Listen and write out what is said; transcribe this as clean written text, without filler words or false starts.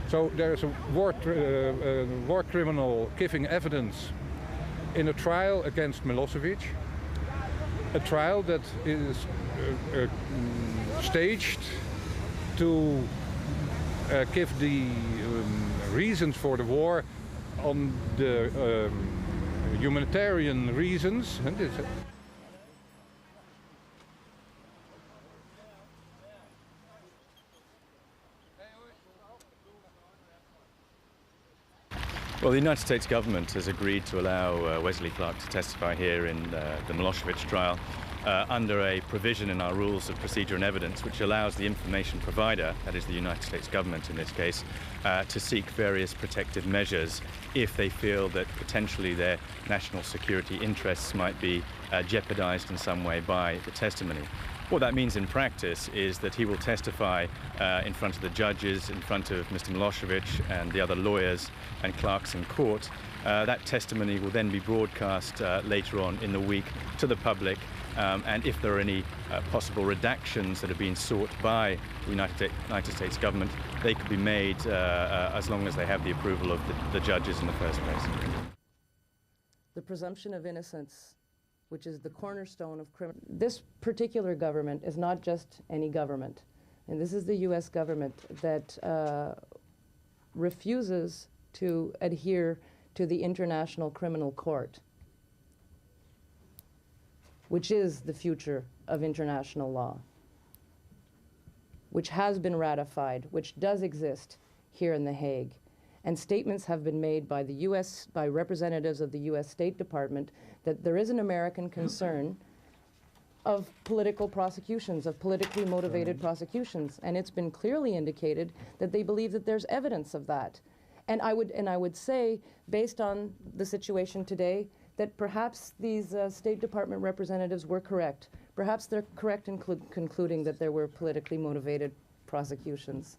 So there is a war criminal giving evidence in a trial against Milosevic, a trial that is staged to give the reasons for the war on the humanitarian reasons. Well, the United States government has agreed to allow Wesley Clark to testify here in the Milosevic trial under a provision in our rules of procedure and evidence which allows the information provider, that is the United States government in this case, to seek various protective measures if they feel that potentially their national security interests might be jeopardized in some way by the testimony. What that means in practice is that he will testify in front of the judges, in front of Mr Milosevic and the other lawyers and clerks in court. That testimony will then be broadcast later on in the week to the public, and if there are any possible redactions that have been sought by the United States government, they could be made as long as they have the approval of the judges in the first place. The presumption of innocence, which is the cornerstone of criminal. This particular government is not just any government, and this is the U.S. government that refuses to adhere to the International Criminal Court, which is the future of international law, which has been ratified, which does exist here in The Hague. And statements have been made by the U.S., by representatives of the U.S. State Department, that there is an American concern of political prosecutions, of politically motivated prosecutions. And it's been clearly indicated that they believe that there's evidence of that. And I would say, based on the situation today, that perhaps these State Department representatives were correct. Perhaps they're correct in concluding that there were politically motivated prosecutions.